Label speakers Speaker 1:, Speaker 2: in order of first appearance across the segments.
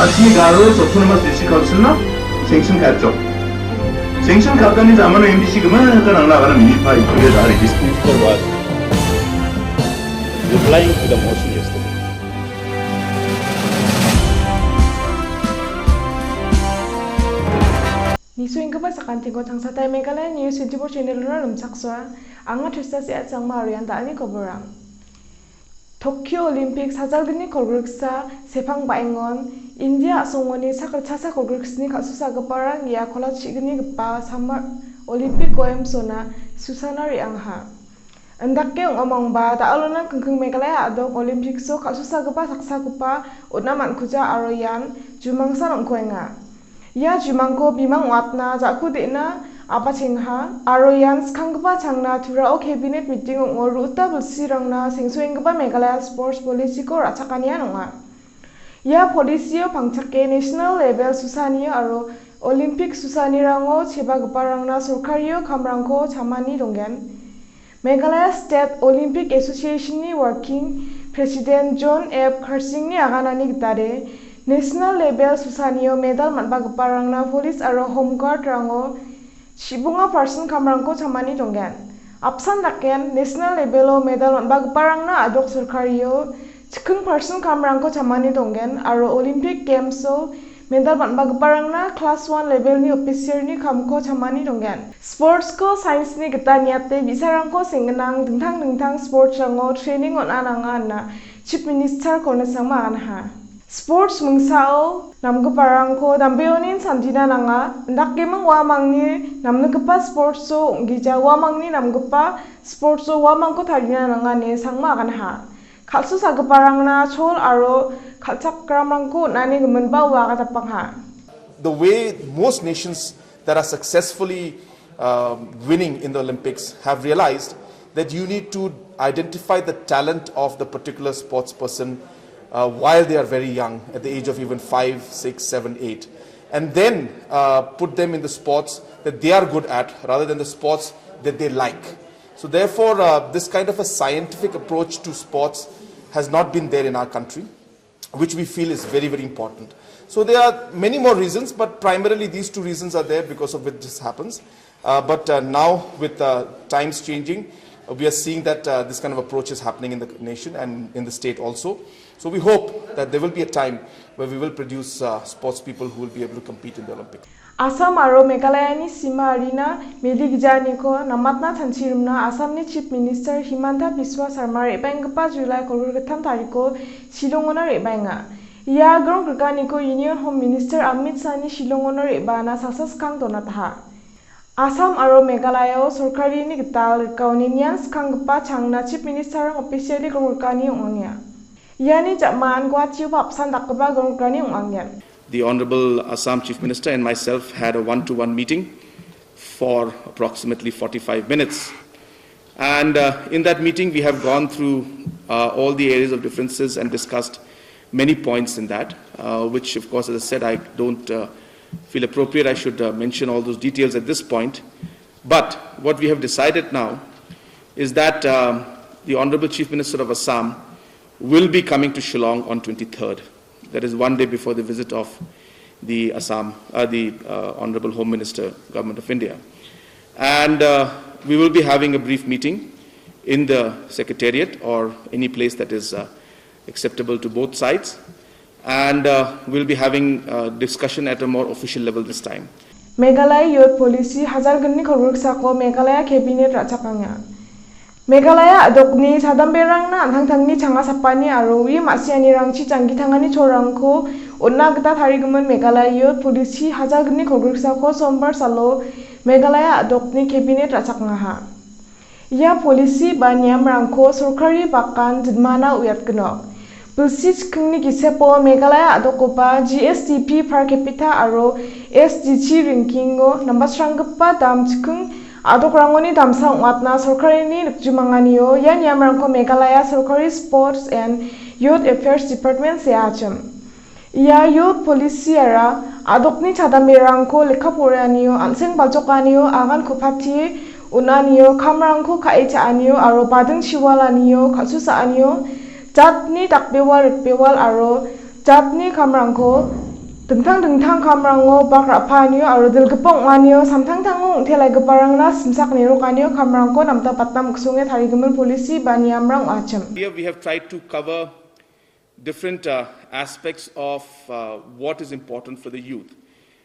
Speaker 1: 아침에 가로에 소프트만 디시카우스나 생신 갔죠. 생신 갔더니 자만은 MBC 그만하니까 나가는 미파 이쪽에 다리
Speaker 2: Minister was replying to the motion yesterday.
Speaker 3: Nisuing ka ba sa kantingo tang sa tayo Meghalaya News 24 channel na lumsakswa ang atrista si at sang Marian daan ni Koborang. Tokyo Olympics hajalgni kolgruksa sepang baingon India asongoni sakalchasa kolgruksni khasusa gaparang ya kolachigni gpa Summer Olympic goem sona Susana riangha. Andakke ngomong ba daalona kengkeng Meghalaya adok Olympics so khasusa gapa saksa gupa utnaman kuja aroyan jumangsa nongkoenga. Ya jumangko bimang watna jaku dena apa chengha aroyan skangpa changna thurao cabinet meeting ngor ruta bulsirangna sengsoengpa Meghalaya sports policy ko rachakania nonga. Ya policy pangchakke national level susaniyo aro Olympic susanirango chebagparangna sorkariyo kamrangko chamani donggen. Meghalaya State Olympic Association ni working president John F. Kersing ni aganani gitare national level susaniyo medal manbagparangna police aro home guard rango shibunga person kamrangko chamani donggen. Apsan daken national level medal manbagparangna adok sorkariyo chikeng person kamrangko chamani donggen aro Olympic games so medal manbagparangna class 1 level ni officer ni kamko chamani donggen. Sports ko science ni gita niate bisarangko senggenang dingtang sports rango training on ananga na chief minister ko nasangma anha. Sports mungsao namguparangko dambeonin sandina nanga ndakemang wamangni namnagpa sports so ungija wamangni namgupa sports so wamangko tharina nanga ne sangma kanha khalsu sagaparangna chol aro khalchakramrangko nani gumenba wagatapangha.
Speaker 4: The way most nations that are successfully winning in the Olympics have realized that you need to identify the talent of the particular sports person while they are very young, at the age of even 5, 6, 7, 8, and then put them in the sports that they are good at rather than the sports that they like. So therefore, this kind of a scientific approach to sports has not been there in our country, which we feel is very, very important. So there are many more reasons, but primarily these two reasons are there because of which this happens. But now with times changing, we are seeing that this kind of approach is happening in the nation and in the state also. So we hope that there will be a time where we will produce sports people who will be able to compete in the Olympics.
Speaker 3: Assam aro Meghalaya ni sima arina miligijani ko namatna thanchirumna Assam ni chief minister Himanta Biswa Sarma rebangpa July kolgurgatham tariko Shillongona rebainga. Ya grong grgani ko Union Home Minister Amit Shah ni Shillongona rebana sasas kang donatha. Assam aro Meghalaya sorkari ni gital kauninian skangpa changna chief minister officially kolgurgani ongya. Yani jaman guachiu bapsan dakba kolgurgani ongya.
Speaker 4: The Honorable Assam Chief Minister and myself had a one-to-one meeting for approximately 45 minutes. And in that meeting, we have gone through all the areas of differences and discussed many points in that, which, of course, as I said, I don't feel appropriate. I should mention all those details at this point. But what we have decided now is that the Honorable Chief Minister of Assam will be coming to Shillong on 23rd. That is one day before the visit of the Honorable Home Minister, Government of India. And we will be having a brief meeting in the Secretariat or any place that is acceptable to both sides. And we'll be having a discussion at a more official level this time.
Speaker 3: Meghalaya Youth Policy hajalgni kolgurksako Meghalaya Cabinet rachakanga. Meghalaya adokni sadamberangna anthangthangni changa sapani aro wi masiani rangchi changi thangani chorangko onna gita tharigumun Meghalaya Youth Policy hajalgni kolgurksako sombar salo Meghalaya adokni cabinet rachakngaha. Ya policy ba niyamrangko sorkari bakan jidmana uyatgnok. Bulsi chikengni gisepo Meghalaya adokopa GSDP per capita aro SDG rankingo nambasranggpa dam chikeng adokrangoni damsang watna sorkarini nukjumanganiyo yan yamrangko Meghalaya Sorkari Sports and Youth Affairs Department seachem. Ya youth policy ara adokni chadamirangko lekapuraniyo anseng baljokaniyo agan kupati unaniyo kamrangko kaichaaniyo aro badeng shiwalaniyo katsusaaniyo jatni dakbewal rikbewal aro jatni kamrangko Dengtang kamrango bakra panio aro dilgepong manio samtang tangung thelai geparangna simsak nero kanio kamrangko namta patnam ksunge tharigemen polisi baniamrang achem.
Speaker 4: Here we have tried to cover different aspects of what is important for the youth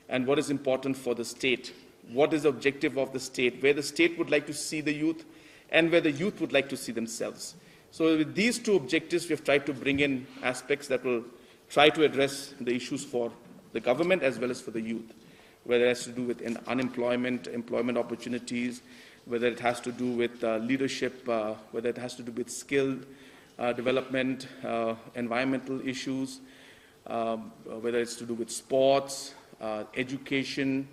Speaker 4: and what is important for the state. What is the objective of the state, where the state would like to see the youth and where the youth would like to see themselves. So with these two objectives, we have tried to bring in aspects that will try to address the issues for the government as well as for the youth, whether it has to do with unemployment, employment opportunities, whether it has to do with leadership, whether it has to do with skill development, environmental issues, whether it's to do with sports, education,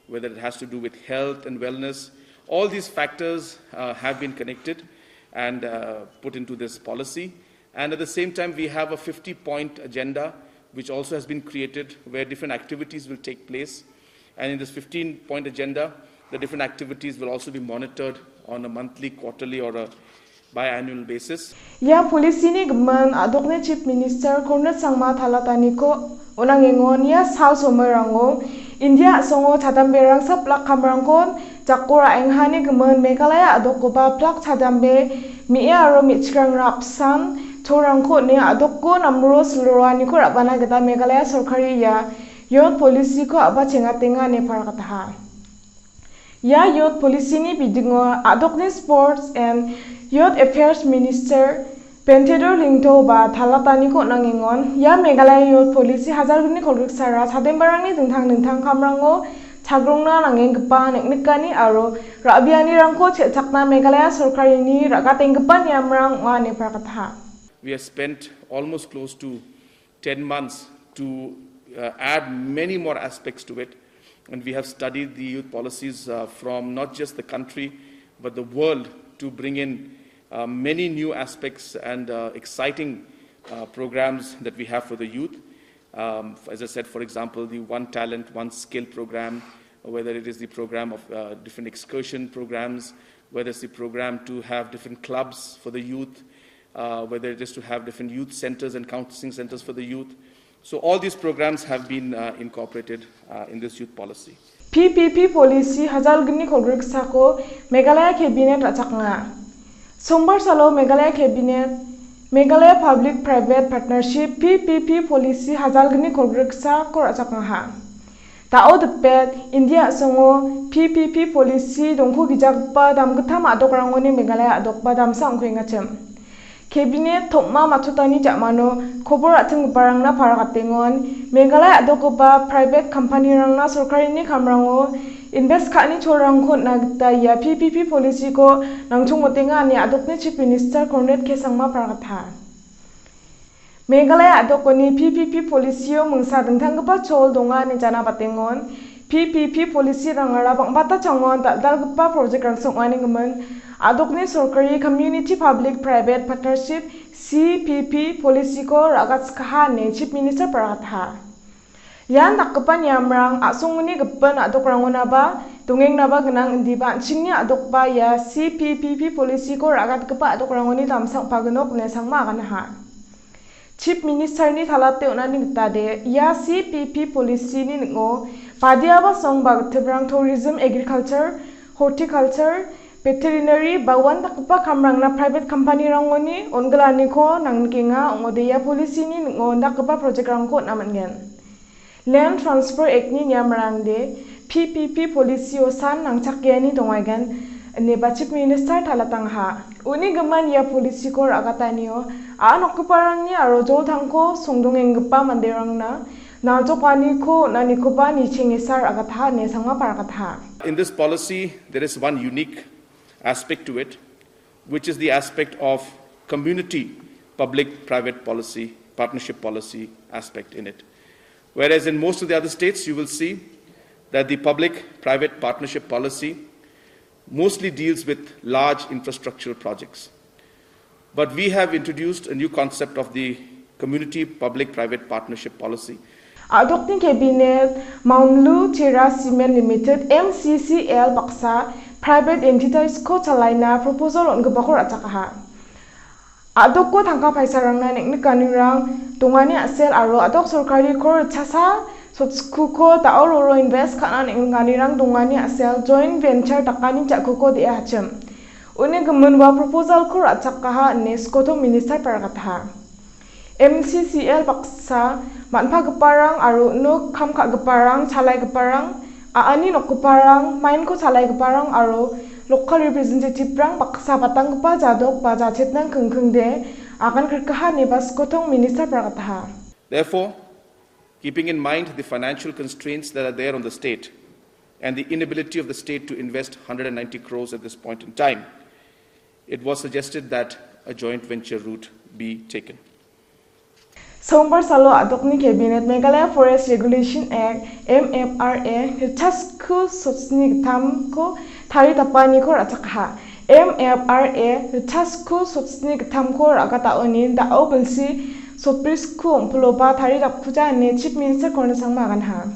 Speaker 4: whether it has to do with health and wellness. All these factors have been connected and put into this policy. And at the same time, we have a 50-point agenda, which also has been created, where different activities will take place. And in this 15-point agenda, the different activities will also be monitored on a monthly, quarterly, or a biannual basis.
Speaker 3: Ya polisi ni gemen adokne Chief Minister Konrad Sangma Thalatani ko onangengon ya sao somerango India songo chadamberang saplak kamrangkon jakora enghani gemen Meghalaya adokko baplak chadambe miya aro michkrang rapsan chorangko ne adokko namro slorani ko rabana geta Meghalaya sarkari ya youth polisi ko aba chengatenga ne parakatha. Ya youth polisi ni bidingo adokne Sports and Youth Affairs Minister Pentedor Lingto ba Thalatani ko nangingon ya Meghalaya Youth Policy Hazarguni Kolriksara Sadembarangni dengtang kamrango chagrongna nangenggpa neknikani aro rabiani rangko chakna Meghalaya sarkarini ragatenggpa niamrang ngane prakatha.
Speaker 4: We have spent almost close to 10 months to add many more aspects to it, and we have studied the youth policies from not just the country but the world to bring in many new aspects and exciting programs that we have for the youth. As I said, for example, the One Talent, One Skill program, whether it is the program of different excursion programs, whether it's the program to have different clubs for the youth, whether it is to have different youth centers and counseling centers for the youth. So all these programs have been incorporated in this youth policy.
Speaker 3: PPP policy Hazarguni Kolriksako Meghalaya Cabinet achaknga. Sombar salo Meghalaya Cabinet Meghalaya Public-Private Partnership PPP policy Hazarguni Kolriksa ko achaknga. Tao depet India songo PPP policy dongko gijagpa damgtham adokrangoni Meghalaya adokpa damsang khengachem. Cabinet thopma mathutani jamano khobor athing barangna parakatengon Meghalaya adokoba private company rangna sarkarini kamrango invest khani chorangko nagta ya PPP policy ko nangchung motenga ni adokne Chief Minister Konrad Sangma parakatha. Meghalaya adokoni PPP policy o mungsa dengtangpa chol donga ni jana patengon PPP policy rangara bangbata changon dalgpa project rangsongani gemen adokne sarkari community public private partnership CPP policy ko ragat kha ne Chief Minister parakatha. Yan takpan yamrang asunguni gepen adokrangona ba tungengna ba genang indiba chingnya adokba ya CPPP policy ko ragat kepa adokrangoni tamsang pagenok ne sangma kanha. Chief Minister ni thalate unani gitade ya CPP policy ni ngo padia ba song ba tebrang tourism agriculture horticulture veterinary bawan takpa kamrangna private company rangoni ongalani ko nangkenga ongodeya policy ni ngo nakpa project rangko namangen. Land Transfer Act ni nyamrangde PPP policy osan nangchakyani dongaigan neba Chief Minister Thalatangha uni geman ya policy ko ragatanio anokparangni aro jolthangko songdongenggpa manderangna najopani ko nanikoba ni chengesar agatha ne sangma parakatha.
Speaker 4: In this policy, there is one unique aspect to it, which is the aspect of community public-private policy, partnership policy aspect in it. Whereas in most of the other states, you will see that the public-private partnership policy mostly deals with large infrastructural projects. But we have introduced a new concept of the community public-private partnership policy.
Speaker 3: Adopting Cabinet Maunlu Chira Cement Limited MCCL Baksa private entities ko chalaina proposal on gabakor achakaha. Adok ko thangka paisa rangna nekni kanirang tungani asel aro adok sarkari kor chasa sotsuko tao roro invest kanan inganirang dongani asel joint venture takani jakkuko dia hacem. Uni gemenwa proposal ko racakaha neskoto minister parakataha. MCCL paksa manpa geparang aru no kamka geparang calai geparang aani nok geparang main ko calai geparang aru local representative rang paksa patang gepa jadok ba jachetnang kengkengde akan kerkaha nebas kotong minister parakataha.
Speaker 4: Therefore, keeping in mind the financial constraints that are there on the state and the inability of the state to invest 190 crores at this point in time, it was suggested that a joint venture route be taken.
Speaker 3: Sombar salo adokni cabinet Meghalaya Forest Regulation Act MFRA Richasku sotsni tam ko thari tapani ko rachakha MFRA Richasku sotsni tam ko rakata onin da obelsi soprisku puloba thari rapkuja ne chief minister korna sangma kan ha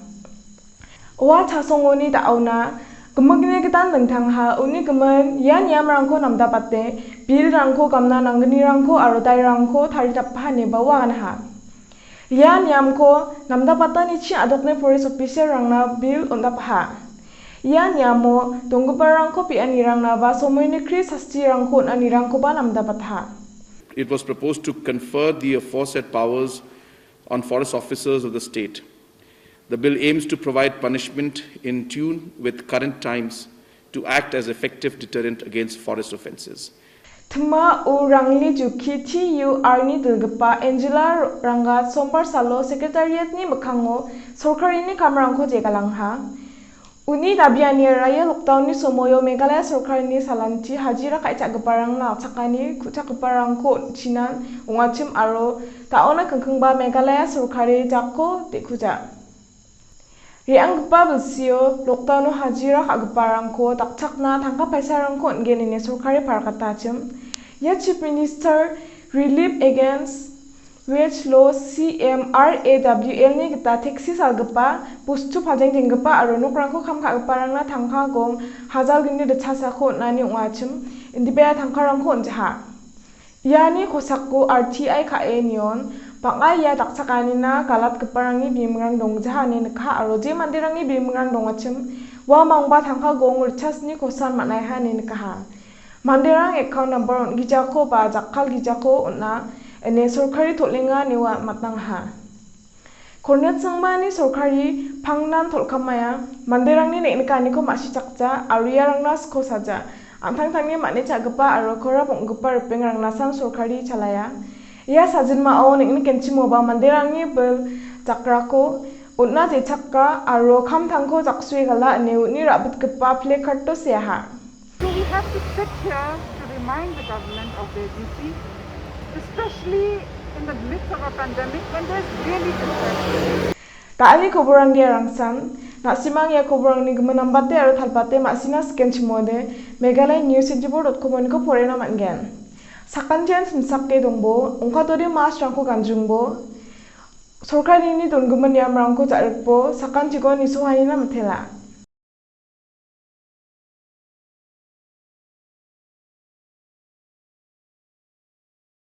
Speaker 3: wa chasongoni da auna gemagni kitan lengthang ha uni gemen yan yamrangko namda patte bil rangko kamna nangni rangko aro dai rangko thari tapha ne bawa kan ha yan yamko namda patani chi adokne forest officer rangna bil onda paha yan yamo dongguparangko pi anirangna ba somoyne kri sasti rangko anirangko ba namda patha.
Speaker 4: It was proposed to confer the aforesaid powers on forest officers of the state. The bill aims to provide punishment in tune with current times to act as effective deterrent against forest offences.
Speaker 3: Tma urangli juki TU Arni Dilgapa Angela Ranga Sompar Salo Secretariat ni Makango Sorkari ni Kamrangko Jegalangha Uni dabiani raya lockdown ni somoyo Meghalaya Sorkari ni salanti hajira kaicak geparang na cakani kucak geparang ko cinan ungachim aro taona kengkengba Meghalaya Sorkari jako dekuja riang gepa belsio lockdown no hajira kak geparang ko takcakna tangka paisarang ko ngenine Sorkari parakatachem ya chief minister relief against wage law CMRAWL ni kita taxi salgepa bustu pajang jenggepa aro nokrangko kamka geparangna tangka gong hazal gini de chasako nani ungachim indibaya tangkarangko onjaha yani kosakko RTI kae nion pangai ya daksakanina galat geparangi bimengrang dongjaha ni nekha aro je mandirangi bimengrang dongachim wa mangba tangka gong richasni kosan manaiha ni nekha mandirang account number gijako ba jakal gijako onna ene sorkari totlenga newa matangha kornet sangmani sorkari pangnan tolkamaya manderangni neknikani ko masi chakja ariyarangna sko saja antang-tangni mane chagpa aro kora bongpa rupengrangna sang sorkari chalaya ia sajinma o nekni kenchimo ba manderangni bel jakrako unna je chakka aro kamtangko jaksui gala neuni rabutgpa placard to seha.
Speaker 5: So we have to sit here to remind the government of their duty, especially in the midst of a pandemic when there's really concern.
Speaker 3: Taani koborang dia rangsan, nasimang ya koborang ni gemenambate aro thalpate masina scan chimode Meghalaya news24.com ni ko porena mangen. Sakanjen simsakke dongbo, ongkadori mas rangko ganjungbo, sorkari ni dongumen yamrangko jarikbo, sakan jigon isuhanina matela.